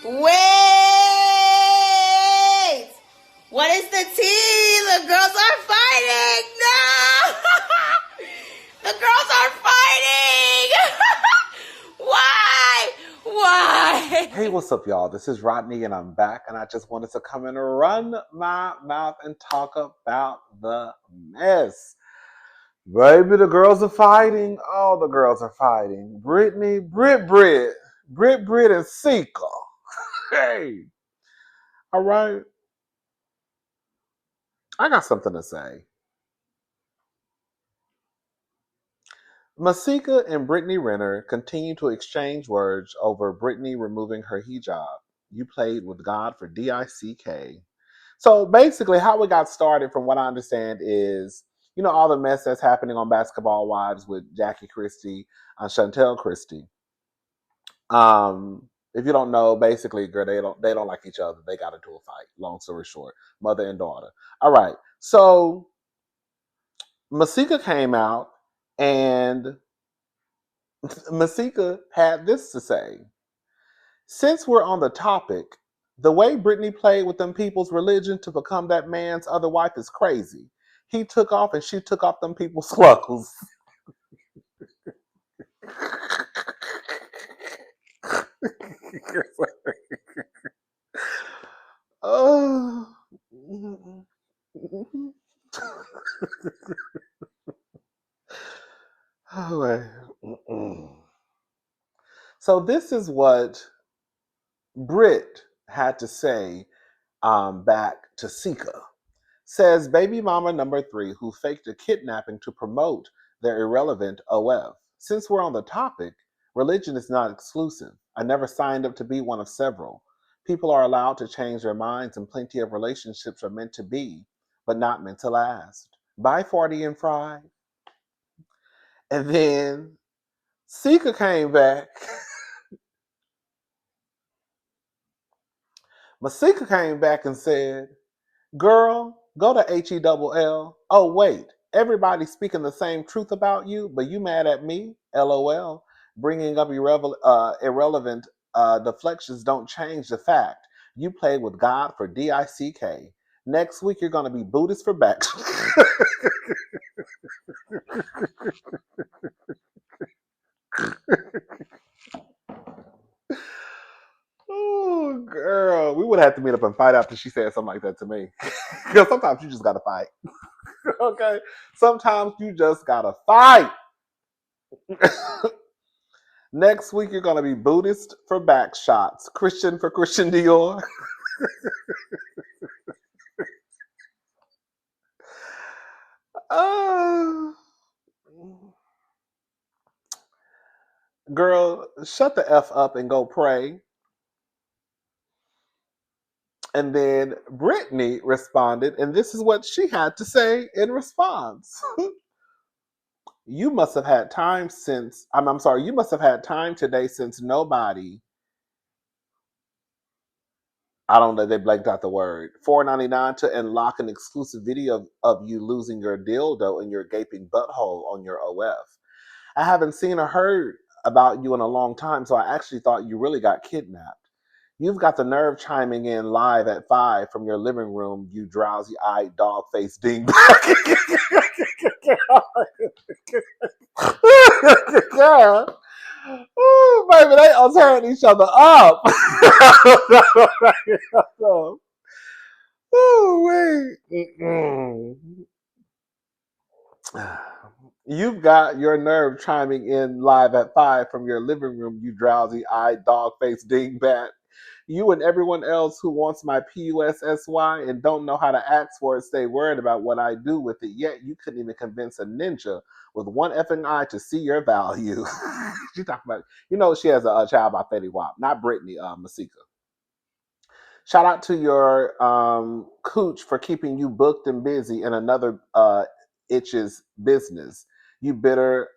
Wait! What is the tea? The girls are fighting! No! The girls are fighting! Why? Why? Hey, what's up, y'all? This is Rodney, and I'm back, and I just wanted to come and run my mouth and talk about the mess. Baby, the girls are fighting. All the girls are fighting. Brittany, Britt, and Sika. Hey, all right. I got something to say. Masika and Brittany Renner continue to exchange words over Brittany removing her hijab. You played with God for DICK. So basically, how we got started, from what I understand, is all the mess that's happening on Basketball Wives with Jackie Christie and Chantel Christie. If you don't know, basically, girl, they don't like each other. They got into a fight. Long story short, mother and daughter. All right, so Masika came out, and Masika had this to say. Since we're on the topic, the way Brittany played with them people's religion to become that man's other wife is crazy. He took off and she took off them people's clothes. Oh. So this is what Britt had to say back to Sika. Says baby mama number 3 who faked a kidnapping to promote their irrelevant OF. Since we're on the topic, religion is not exclusive. I never signed up to be one of several. People are allowed to change their minds, and plenty of relationships are meant to be, but not meant to last. Bye, 40 and Fry. And then Sika came back. Masika came back and said, girl, go to HELL. Oh, wait. Everybody's speaking the same truth about you, but you mad at me? LOL. Bringing up irrelevant deflections don't change the fact you played with God for DICK. Next week, you're going to be Buddhist for back. Oh, girl. We would have to meet up and fight after she said something like that to me. Because sometimes you just got to fight. Okay? Sometimes you just got to fight. Next week, you're going to be Buddhist for back shots, Christian for Christian Dior. Girl, shut the F up and go pray. And then Brittany responded, and this is what she had to say in response. You must have had time since, I'm sorry, you must have had time today since nobody, I don't know, they blanked out the word, $4.99 to unlock an exclusive video of you losing your dildo and your gaping butthole on your OF. I haven't seen or heard about you in a long time, so I actually thought you really got kidnapped. You've got the nerve chiming in live at 5 from your living room, you drowsy-eyed dog-faced dingbat. Yeah. Ooh, baby, they are tearing each other up. Ooh, wait. You've got your nerve chiming in live at 5 from your living room, you drowsy-eyed dog-faced dingbat. You and everyone else who wants my PUSSY and don't know how to ask for it stay worried about what I do with it, yet you couldn't even convince a ninja with one effing eye to see your value. She talking about, she has a child by Fetty Wap, not Brittany, Masika. Shout out to your cooch for keeping you booked and busy in another itch's business. You bitter,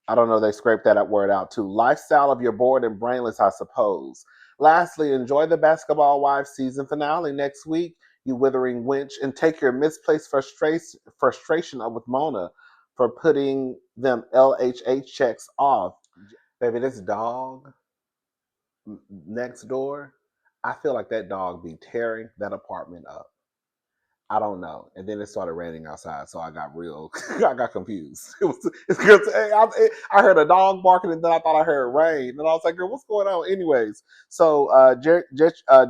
I don't know, they scraped that word out too. Lifestyle of your bored and brainless, I suppose. Lastly, enjoy the Basketball Wives season finale next week, you withering wench, and take your misplaced frustration up with Mona for putting them LHH checks off. Baby, this dog next door, I feel like that dog be tearing that apartment up. I don't know. And then it started raining outside, so I got real, I got confused. It's good. I heard a dog barking, and then I thought I heard rain, and I was like, "Girl, what's going on?" Anyways, so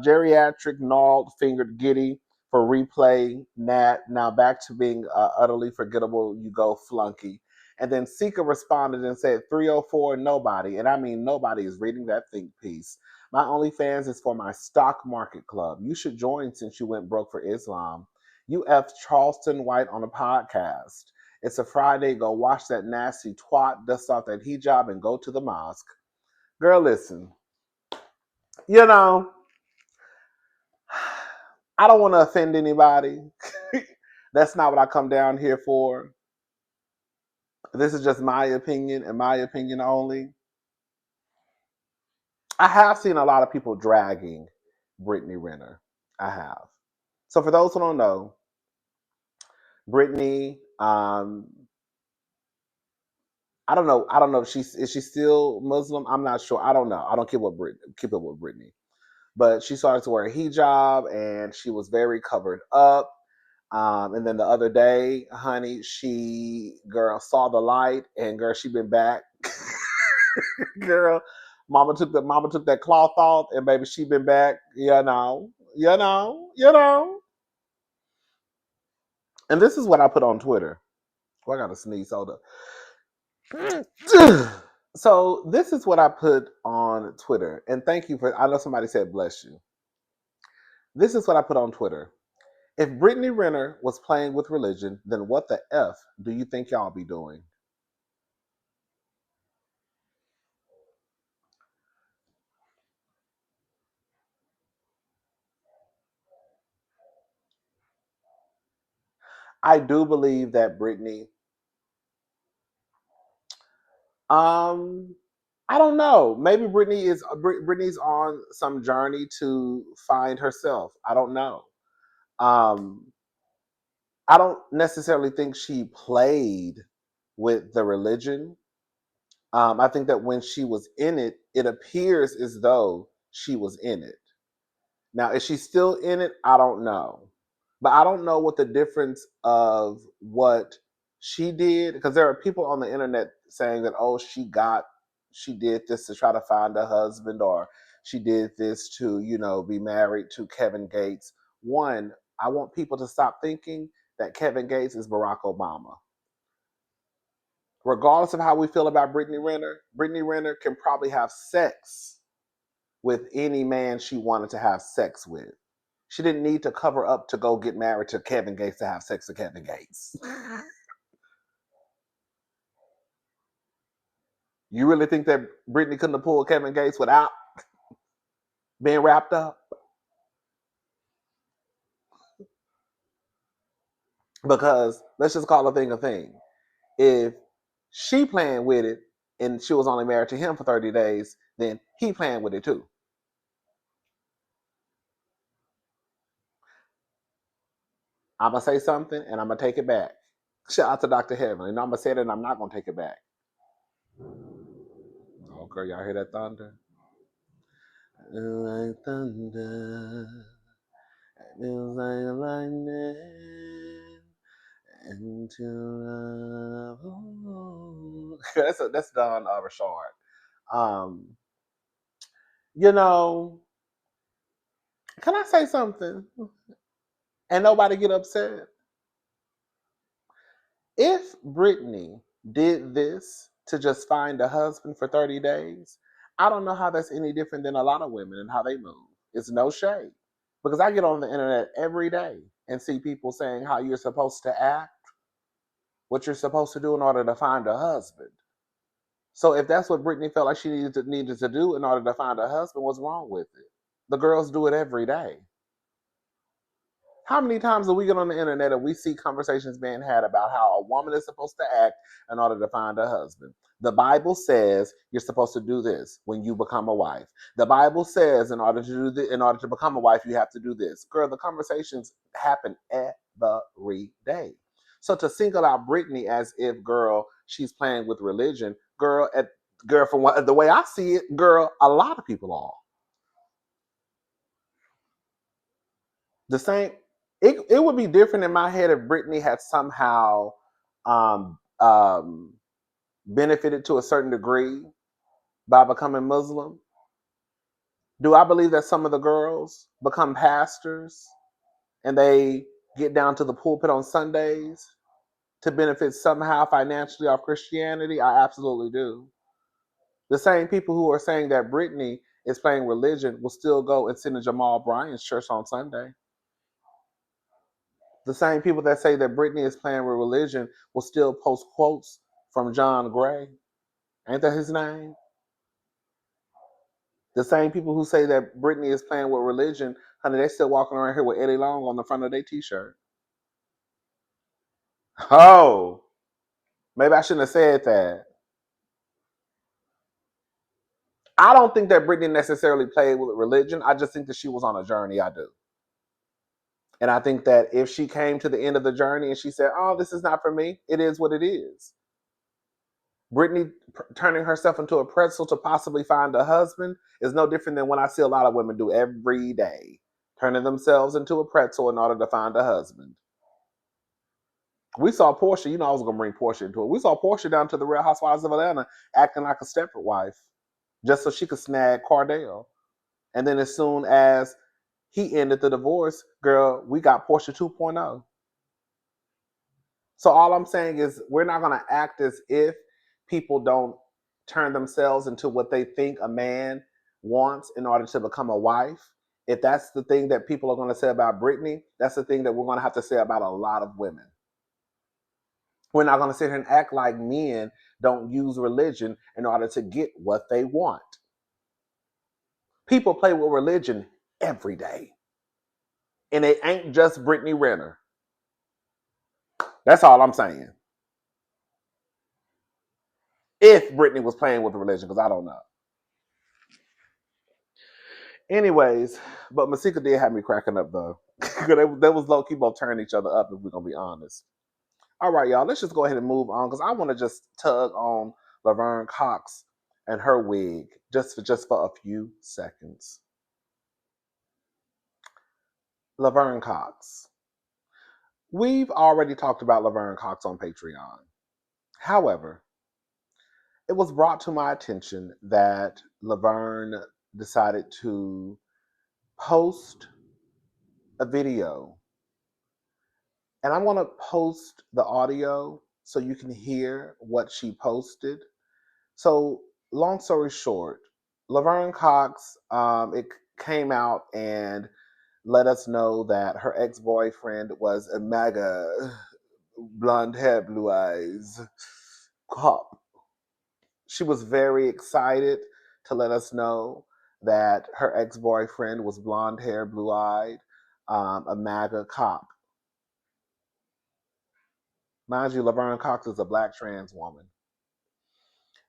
geriatric gnarled fingered giddy for replay. Nat now back to being utterly forgettable. You go flunky. And then Sika responded and said 304 nobody, and I mean nobody is reading that think piece. My OnlyFans is for my stock market club. You should join since you went broke for Islam. You F Charleston White on a podcast. It's a Friday. Go watch that nasty twat, dust off that hijab, and go to the mosque. Girl, listen. You know, I don't want to offend anybody. That's not what I come down here for. This is just my opinion and my opinion only. I have seen a lot of people dragging Brittany Renner. I have. So for those who don't know, Brittany, I don't know. I don't know if is she still Muslim. I'm not sure. I don't know. I don't keep up with Brittany, but she started to wear a hijab and she was very covered up. And then the other day, honey, she girl saw the light and girl, she been back. Girl, mama took that cloth off and baby, she been back. You know. And this is what I put on Twitter. Oh, I got to sneeze. Hold up. So this is what I put on Twitter, and thank you for. I know somebody said bless you. This is what I put on Twitter. If Brittany Renner was playing with religion, then what the f do you think y'all be doing? I do believe that Brittany. Um, I don't know. Maybe Brittany's on some journey to find herself. I don't know. Um, I don't necessarily think she played with the religion. I think that when she was in it, it appears as though she was in it. Now, is she still in it? I don't know. But I don't know what the difference of what she did, because there are people on the internet saying that, oh, she did this to try to find a husband, or she did this to, be married to Kevin Gates. One, I want people to stop thinking that Kevin Gates is Barack Obama. Regardless of how we feel about Brittany Renner can probably have sex with any man she wanted to have sex with. She didn't need to cover up to go get married to Kevin Gates to have sex with Kevin Gates. You really think that Brittany couldn't have pulled Kevin Gates without being wrapped up? Because let's just call a thing a thing. If she playing with it and she was only married to him for 30 days, then he playing with it too. I'm going to say something and I'm going to take it back. Shout out to Dr. Heaven. And I'm going to say it and I'm not going to take it back. Oh, girl, y'all hear that thunder? Like thunder, it feels like lightning into love. That's Don Rashard. Um, you know, can I say something? And nobody get upset. If Brittany did this to just find a husband for 30 days, I don't know how that's any different than a lot of women and how they move. It's no shade. Because I get on the internet every day and see people saying how you're supposed to act, what you're supposed to do in order to find a husband. So if that's what Brittany felt like she needed to do in order to find a husband, what's wrong with it? The girls do it every day. How many times do we get on the internet and we see conversations being had about how a woman is supposed to act in order to find a husband? The Bible says you're supposed to do this when you become a wife. The Bible says in order to do this, in order to become a wife, you have to do this. Girl, the conversations happen every day. So to single out Brittany as if, girl, she's playing with religion, girl, from the way I see it, girl, a lot of people are. The same. It would be different in my head if Brittany had somehow um, um, benefited to a certain degree by becoming Muslim. Do I believe that some of the girls become pastors and they get down to the pulpit on Sundays to benefit somehow financially off Christianity? I absolutely do. The same people who are saying that Brittany is playing religion will still go and sit in Jamal Bryant's church on Sunday. The same people that say that Brittany is playing with religion will still post quotes from John Gray. Ain't that his name? The same people who say that Brittany is playing with religion, honey, they still walking around here with Eddie Long on the front of their t-shirt. Oh, maybe I shouldn't have said that. I don't think that Brittany necessarily played with religion. I just think that she was on a journey. I do. And I think that if she came to the end of the journey and she said, oh, this is not for me, it is what it is. Brittany turning herself into a pretzel to possibly find a husband is no different than what I see a lot of women do every day, turning themselves into a pretzel in order to find a husband. We saw Portia, I was going to bring Portia into it. We saw Portia down to the Real Housewives of Atlanta acting like a Stepford wife just so she could snag Cardell. And then as soon as he ended the divorce, girl, we got Portia 2.0. So all I'm saying is we're not going to act as if people don't turn themselves into what they think a man wants in order to become a wife. If that's the thing that people are going to say about Brittany, that's the thing that we're going to have to say about a lot of women. We're not going to sit here and act like men don't use religion in order to get what they want. People play with religion every day. And it ain't just Brittany Renner. That's all I'm saying. If Brittany was playing with religion, because I don't know. Anyways, but Masika did have me cracking up though. They was low key both turning each other up if we're gonna be honest. All right, y'all, let's just go ahead and move on because I want to just tug on Leverne Cox and her wig just for a few seconds. Laverne Cox. We've already talked about Laverne Cox on Patreon. However, it was brought to my attention that Laverne decided to post a video. And I'm going to post the audio so you can hear what she posted. So, long story short, Laverne Cox, it came out and let us know that her ex-boyfriend was a MAGA, blonde hair, blue eyes cop. She was very excited to let us know that her ex-boyfriend was blonde hair, blue eyed, a MAGA cop. Mind you, Laverne Cox is a black trans woman.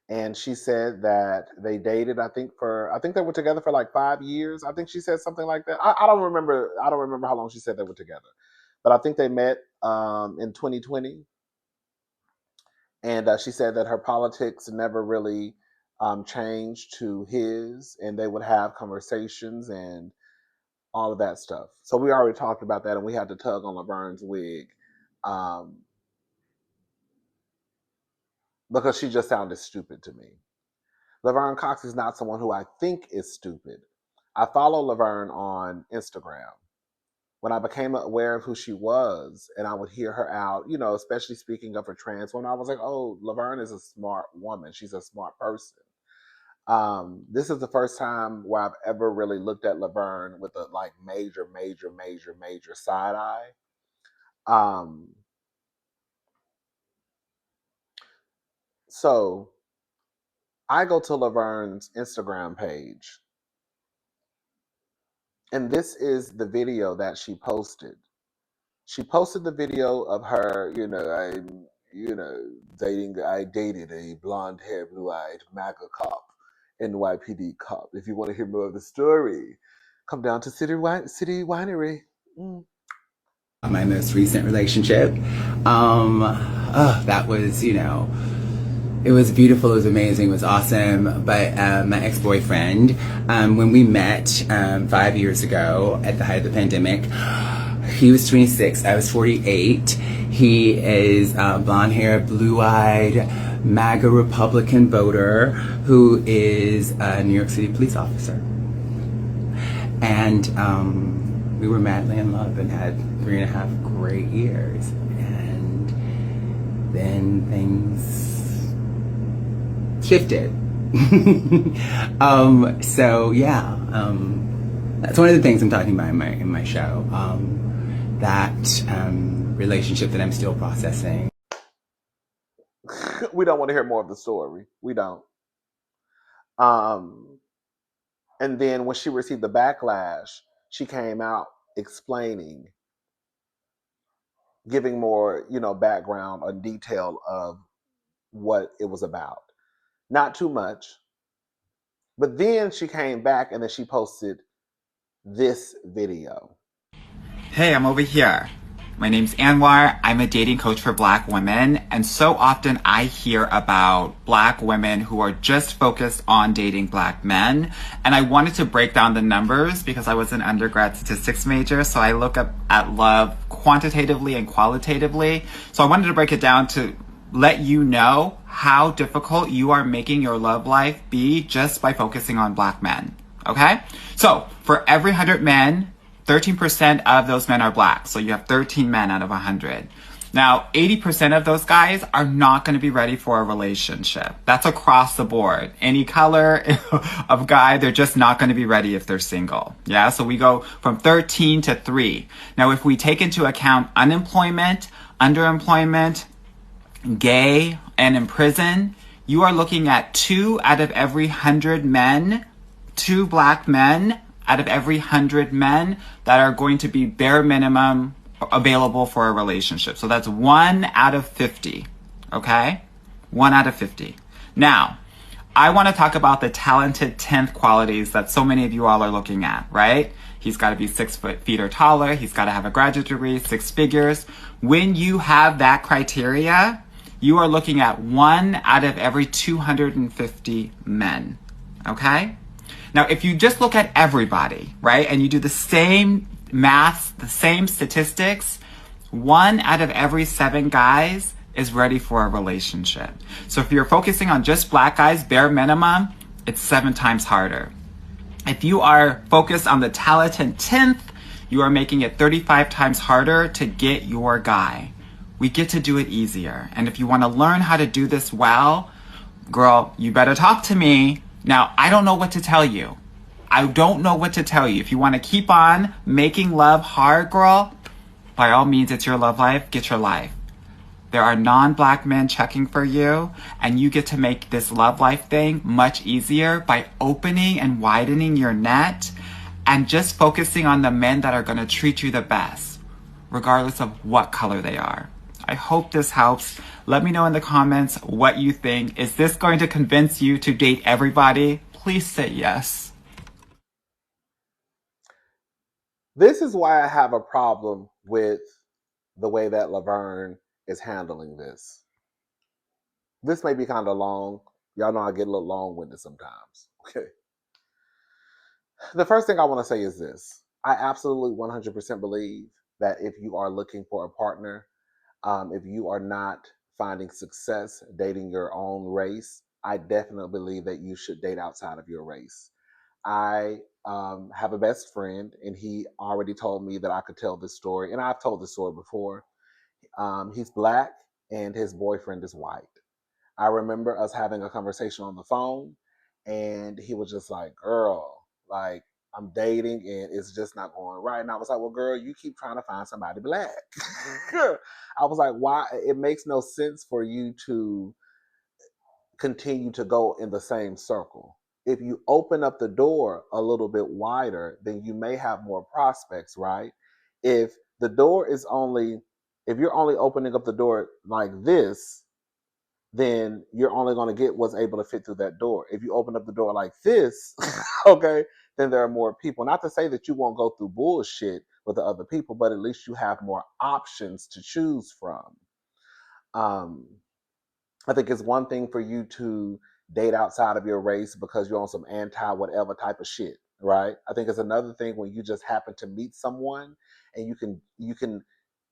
And she said that they dated, I think they were together for like 5 years. I think she said something like that. I don't remember how long she said they were together. But I think they met in 2020. And she said that her politics never really changed to his, and they would have conversations and all of that stuff. So we already talked about that, and we had to tug on Laverne's wig because she just sounded stupid to me. Laverne Cox is not someone who I think is stupid. I follow Laverne on Instagram. When I became aware of who she was and I would hear her out, especially speaking of her trans woman, I was like, oh, Laverne is a smart woman. She's a smart person. This is the first time where I've ever really looked at Laverne with a like major side eye. So I go to Laverne's Instagram page, and this is the video that she posted. She posted the video of her, I dated a blonde hair, blue eyed MAGA cop, NYPD cop. If you want to hear more of the story, come down to City Winery. My most recent relationship, that was, It was beautiful, it was amazing, it was awesome. But my ex-boyfriend, when we met 5 years ago at the height of the pandemic, he was 26, I was 48. He is blonde hair, blue-eyed, MAGA Republican voter who is a New York City police officer. And we were madly in love and had 3.5 great years. And then things shifted. So yeah, that's one of the things I'm talking about in my show. That relationship that I'm still processing. We don't want to hear more of the story. We don't. And then when she received the backlash, she came out explaining, giving more, background or detail of what it was about. Not too much. But then she came back and then she posted this video. Hey, I'm over here. My name's Anwar. I'm a dating coach for Black women. And so often I hear about Black women who are just focused on dating Black men. And I wanted to break down the numbers because I was an undergrad statistics major. So I look up at love quantitatively and qualitatively. So I wanted to break it down to let you know how difficult you are making your love life be just by focusing on Black men. Okay? So for every 100 men, 13% of those men are Black. So you have 13 men out of 100. Now, 80% of those guys are not going to be ready for a relationship. That's across the board. Any color of guy, they're just not going to be ready if they're single. Yeah, so we go from 13 to 3. Now, if we take into account unemployment, underemployment, gay, and in prison, you are looking at 2 out of every 100 men, 2 Black men out of every 100 men that are going to be bare minimum available for a relationship. So that's 1 out of 50, okay? 1 out of 50. Now, I want to talk about the talented 10th qualities that so many of you all are looking at, right? He's got to be 6 feet or taller. He's got to have a graduate degree, 6 figures. When you have that criteria, you are looking at 1 out of every 250 men, okay? Now, if you just look at everybody, right, and you do the same math, the same statistics, 1 out of every 7 guys is ready for a relationship. So if you're focusing on just Black guys, bare minimum, it's 7 times harder. If you are focused on the talented 10th, you are making it 35 times harder to get your guy. We get to do it easier. And if you want to learn how to do this well, girl, you better talk to me. Now, I don't know what to tell you. I don't know what to tell you. If you want to keep on making love hard, girl, by all means, it's your love life. Get your life. There are non-Black men checking for you, and you get to make this love life thing much easier by opening and widening your net and just focusing on the men that are going to treat you the best, regardless of what color they are. I hope this helps. Let me know in the comments what you think. Is this going to convince you to date everybody? Please say yes. This is why I have a problem with the way that Laverne is handling this. This may be kind of long. Y'all know I get a little long-winded sometimes. Okay. The first thing I want to say is this. I absolutely 100% believe that if you are looking for a partner, if you are not finding success dating your own race, I definitely believe that you should date outside of your race. I have a best friend, and he already told me that I could tell this story, and I've told this story before. He's Black, and his boyfriend is white. I remember us having a conversation on the phone, and he was just like, girl, like, I'm dating and it's just not going right. And I was like, well, girl, you keep trying to find somebody Black. I was like, why? It makes no sense for you to continue to go in the same circle. If you open up the door a little bit wider, then you may have more prospects, right? If the door is only, if you're only opening up the door like this, then you're only going to get what's able to fit through that door. If you open up the door like this, okay, then there are more people. Not to say that you won't go through bullshit with the other people, but at least you have more options to choose from. I think it's one thing for you to date outside of your race because you're on some anti whatever type of shit, right? I think it's another thing when you just happen to meet someone and you can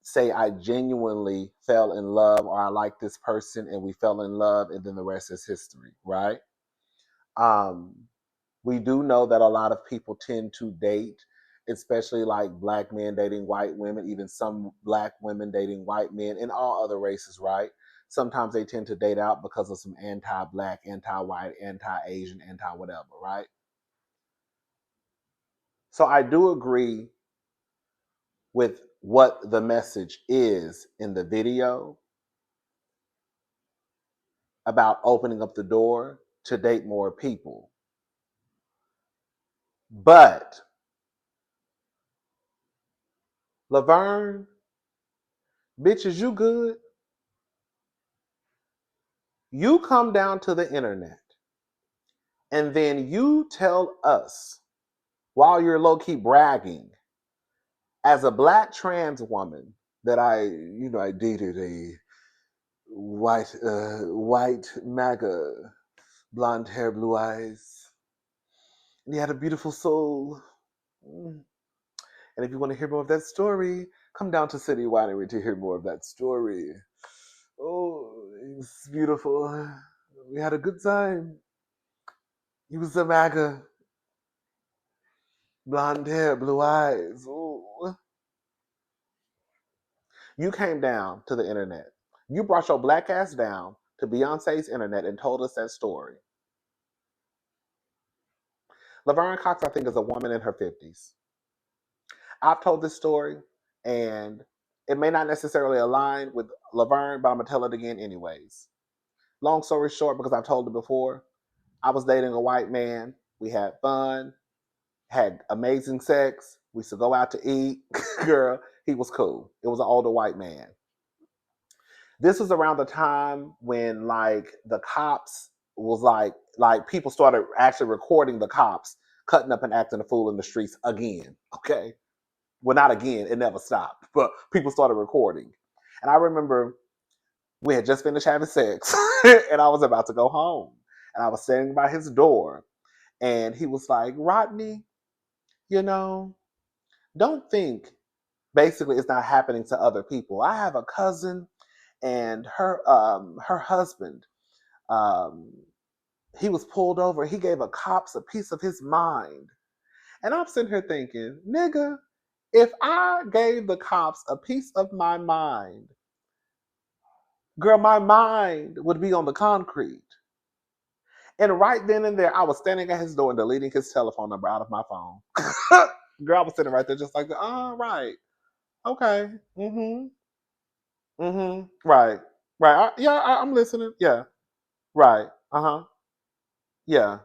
say I genuinely fell in love or I like this person and we fell in love and then the rest is history, right? Um, we do know that a lot of people tend to date, especially like black men dating white women, even some black women dating white men, and all other races, right? Sometimes they tend to date out because of some anti-black, anti-white, anti-Asian, anti-whatever, right? So I do agree with what the message is in the video about opening up the door to date more people. But Laverne, bitch, is you good? You come down to the internet and then you tell us while you're low-key bragging as a black trans woman that I dated a white MAGA, blonde hair, blue eyes, and he had a beautiful soul. And if you want to hear more of that story, come down to City Winery to hear more of that story. Oh, it's beautiful. We had a good time. He was a MAGA, blonde hair, blue eyes. Ooh. You came down to the internet. You brought your black ass down to Beyonce's internet and told us that story. Leverne Cox, I think, is a woman in her 50s. I've told this story, and it may not necessarily align with Laverne, but I'm going to tell it again anyways. Long story short, because I've told it before, I was dating a white man. We had fun, had amazing sex. We used to go out to eat. Girl, he was cool. It was an older white man. This was around the time when like the cops was like people started actually recording the cops cutting up and acting a fool in the streets again. Okay. Well, not again, it never stopped, but people started recording. And I remember we had just finished having sex and I was about to go home. And I was standing by his door and he was like, Rodney, you know, don't think basically it's not happening to other people. I have a cousin and her husband, um, he was pulled over. He gave a cops a piece of his mind. And I'm sitting here thinking, nigga, if I gave the cops a piece of my mind, girl, my mind would be on the concrete. And right then and there, I was standing at his door and deleting his telephone number out of my phone. Girl, I was sitting right there just like, right. Okay. Mm-hmm. Mm-hmm. Right. Right. I'm listening. Yeah. Right. Uh-huh. Yeah.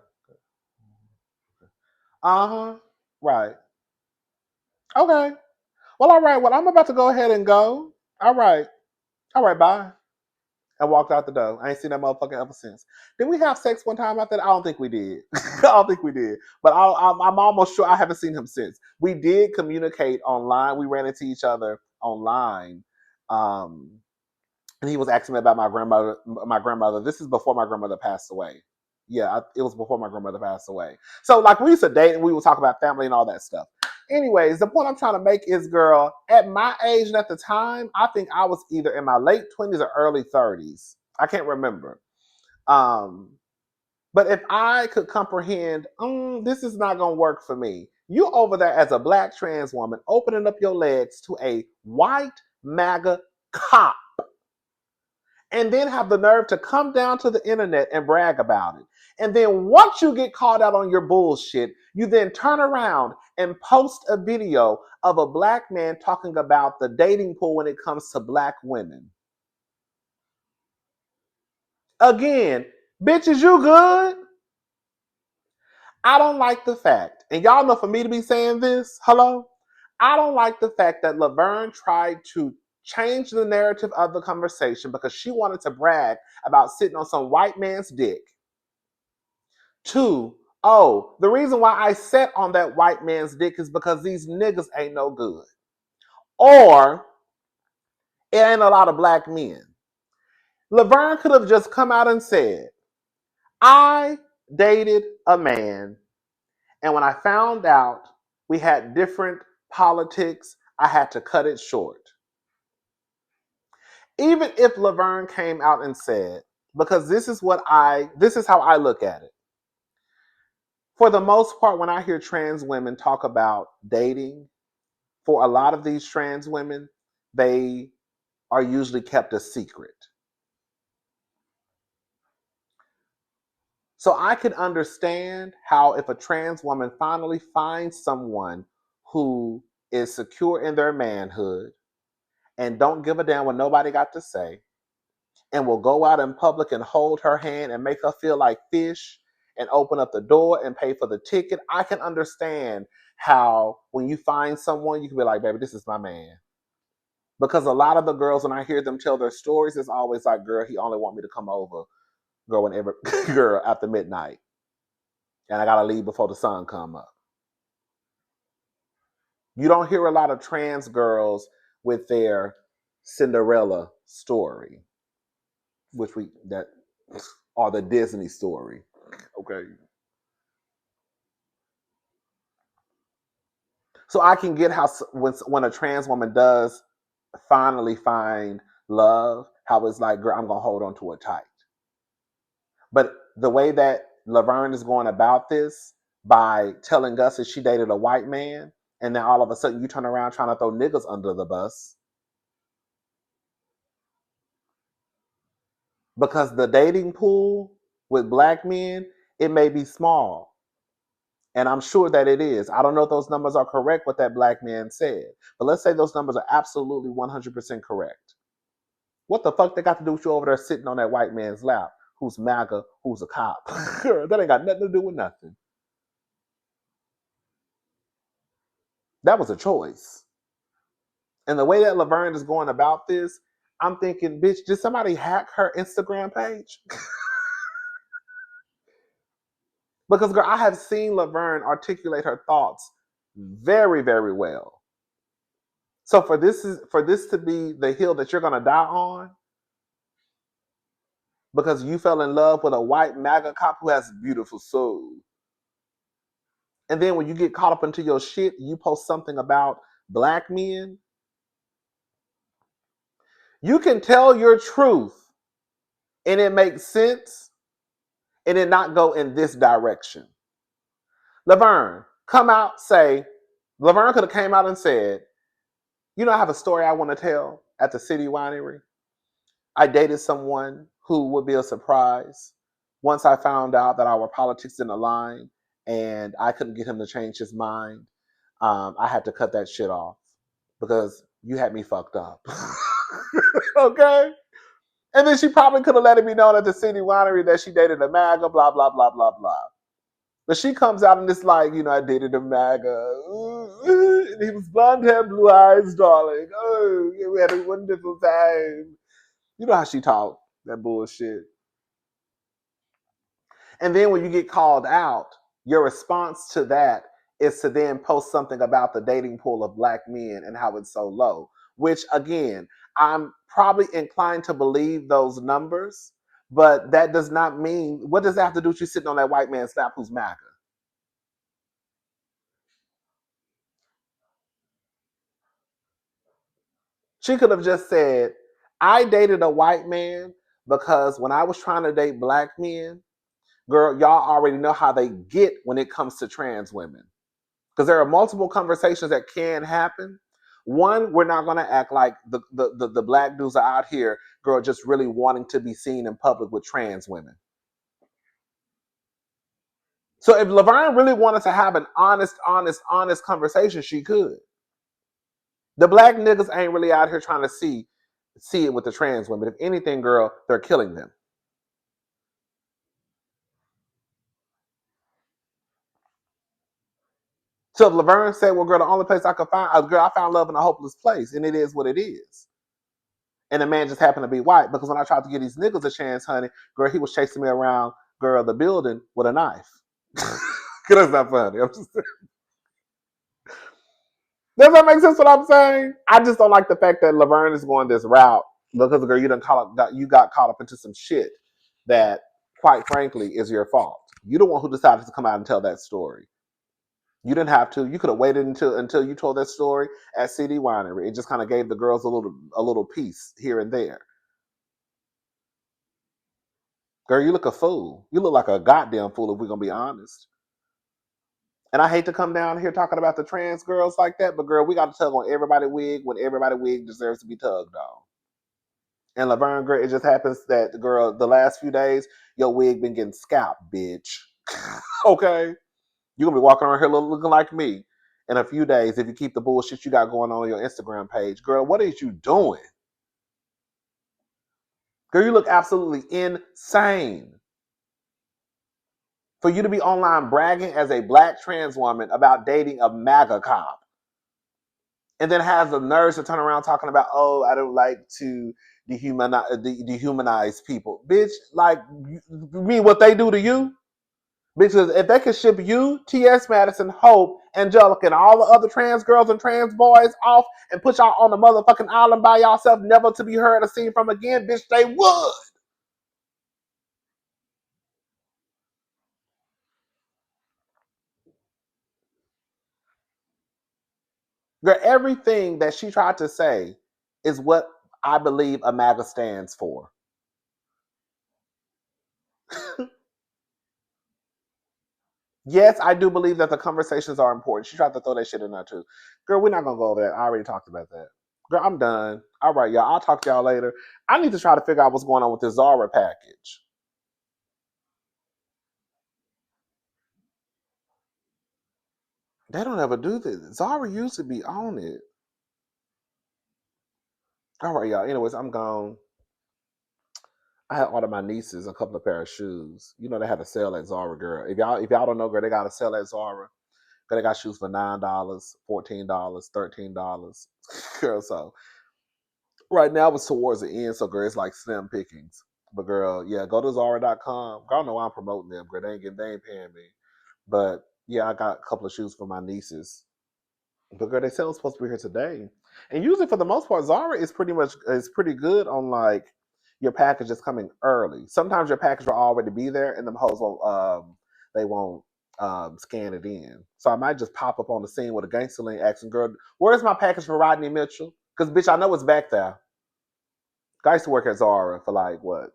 Uh-huh. Right. Okay. Well, all right. Well, I'm about to go ahead and go. All right. All right, bye. And walked out the door. I ain't seen that motherfucker ever since. Did we have sex one time after that? I don't think we did. I don't think we did. But I'm almost sure I haven't seen him since. We did communicate online. We ran into each other online. Um, and he was asking me about my grandmother. My grandmother. This is before my grandmother passed away. Yeah, it was before my grandmother passed away. So like we used to date and we would talk about family and all that stuff. Anyways, the point I'm trying to make is, girl, at my age and at the time, I think I was either in my late 20s or early 30s. I can't remember. Um, but if I could comprehend, this is not going to work for me. You over there as a black trans woman opening up your legs to a white MAGA cop and then have the nerve to come down to the internet and brag about it. And then once you get called out on your bullshit, you then turn around and post a video of a black man talking about the dating pool when it comes to black women. Again, bitches, you good? I don't like the fact, and y'all know for me to be saying this, hello? I don't like the fact that Laverne tried to change the narrative of the conversation because she wanted to brag about sitting on some white man's dick. Two, oh, the reason why I sat on that white man's dick is because these niggas ain't no good. Or it ain't a lot of black men. Laverne could have just come out and said, I dated a man, and when I found out we had different politics, I had to cut it short. Even if Laverne came out and said, because this is how I look at it. For the most part, when I hear trans women talk about dating, for a lot of these trans women, they are usually kept a secret. So I can understand how if a trans woman finally finds someone who is secure in their manhood and don't give a damn what nobody got to say, and will go out in public and hold her hand and make her feel like fish and open up the door and pay for the ticket, I can understand how when you find someone, you can be like, baby, this is my man. Because a lot of the girls, when I hear them tell their stories, it's always like, girl, he only want me to come over, girl, whenever, girl, after midnight. And I got to leave before the sun come up. You don't hear a lot of trans girls with their Cinderella story, or the Disney story. Okay. So I can get how when a trans woman does finally find love, how it's like, girl, I'm gonna hold on to it tight. But the way that Laverne is going about this by telling us that she dated a white man, and then all of a sudden you turn around trying to throw niggas under the bus. Because the dating pool with black men, it may be small. And I'm sure that it is. I don't know if those numbers are correct, what that black man said. But let's say those numbers are absolutely 100% correct. What the fuck they got to do with you over there sitting on that white man's lap? Who's MAGA, who's a cop? Girl, that ain't got nothing to do with nothing. That was a choice. And the way that Laverne is going about this, I'm thinking, bitch, did somebody hack her Instagram page? Because, girl, I have seen Laverne articulate her thoughts very, very well. So for this to be the hill that you're gonna die on, because you fell in love with a white MAGA cop who has a beautiful soul, and then when you get caught up into your shit, you post something about black men. You can tell your truth, and it makes sense, and it not go in this direction. Laverne, come out, say, Laverne could have came out and said, you know, I have a story I want to tell at the city winery. I dated someone who would be a surprise. Once I found out that our politics didn't align and I couldn't get him to change his mind, I had to cut that shit off because you had me fucked up. Okay? And then she probably could have let it be known at the city winery that she dated a MAGA, blah, blah, blah, blah, blah. But she comes out and it's like, you know, I dated a MAGA. And he was blonde hair, blue eyes, darling. Oh, we had a wonderful time. You know how she talked, that bullshit. And then when you get called out, your response to that is to then post something about the dating pool of black men and how it's so low, which again, I'm probably inclined to believe those numbers, but that does not mean, what does that have to do with you sitting on that white man's lap who's MAGA? She could have just said, I dated a white man because when I was trying to date black men, girl, y'all already know how they get when it comes to trans women. Because there are multiple conversations that can happen. One, we're not going to act like the black dudes are out here, girl, just really wanting to be seen in public with trans women. So if Laverne really wanted to have an honest conversation, she could. The black niggas ain't really out here trying to see it with the trans women. If anything, girl, they're killing them. So if Laverne said, well, girl, the only place I could find, girl, I found love in a hopeless place, and it is what it is. And the man just happened to be white, because when I tried to give these niggas a chance, honey, girl, he was chasing me around, girl, the building with a knife. That's not funny. I'm just saying. Does that make sense what I'm saying? I just don't like the fact that Laverne is going this route Because girl, you got caught up into some shit that, quite frankly, is your fault. You the one who decided to come out and tell that story. You didn't have to. You could have waited until you told that story at CD Winery. It just kind of gave the girls a little piece here and there. Girl, you look a fool. You look like a goddamn fool if we're gonna be honest. And I hate to come down here talking about the trans girls like that, but girl, we got to tug on everybody wig when everybody wig deserves to be tugged on. And Laverne, girl, it just happens that the last few days, your wig been getting scalped, bitch. Okay? You're gonna be walking around here looking like me in a few days if you keep the bullshit you got going on your Instagram page. Girl, what is you doing? Girl, you look absolutely insane. For you to be online bragging as a black trans woman about dating a MAGA cop, and then has the nerves to turn around talking about, oh, I don't like to dehumanize people. Bitch, like, you mean what they do to you? Because if they could ship you, T.S. Madison, Hope, Angelica, and all the other trans girls and trans boys off and put y'all on the motherfucking island by yourself, never to be heard or seen from again, bitch, they would. Girl, everything that she tried to say is what I believe a MAGA stands for. Yes, I do believe that the conversations are important. She tried to throw that shit in there too. Girl, we're not gonna go over that. I already talked about that. Girl, I'm done. All right, y'all. I'll talk to y'all later. I need to try to figure out what's going on with this Zara package. They don't ever do this. Zara used to be on it. All right, y'all. Anyways, I'm gone. I had ordered my nieces a couple of pair of shoes. You know they had a sale at Zara, girl. If y'all don't know, girl, they got a sale at Zara. Girl, they got shoes for $9, $14, $13. Girl, so right now it's towards the end, so girl, it's like slim pickings. But girl, yeah, go to Zara.com. Girl, I don't know why I'm promoting them, girl. They ain't paying me. But yeah, I got a couple of shoes for my nieces. But girl, they said it was supposed to be here today. And usually for the most part, Zara is pretty good on like your package is coming early. Sometimes your package will already be there and the hoes won't scan it in. So I might just pop up on the scene with a gangster link asking, girl, where's my package for Rodney Mitchell? Because bitch, I know it's back there. I used to work at Zara for like what?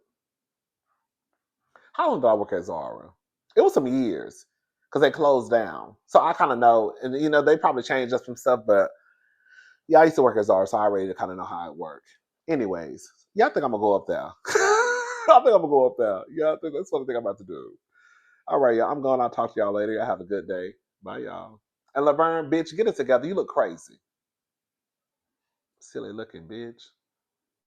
How long did I work at Zara? It was some years because they closed down. So I kind of know, and they probably changed up some stuff, but yeah, I used to work at Zara, so I already kind of know how it worked. Anyways, yeah, I think I'm gonna go up there. I think I'm gonna go up there. Yeah, I think that's what I think I'm about to do. All right, y'all. I'm going. I'll talk to y'all later. Y'all have a good day. Bye, y'all. And Laverne, bitch, get it together. You look crazy. Silly looking bitch.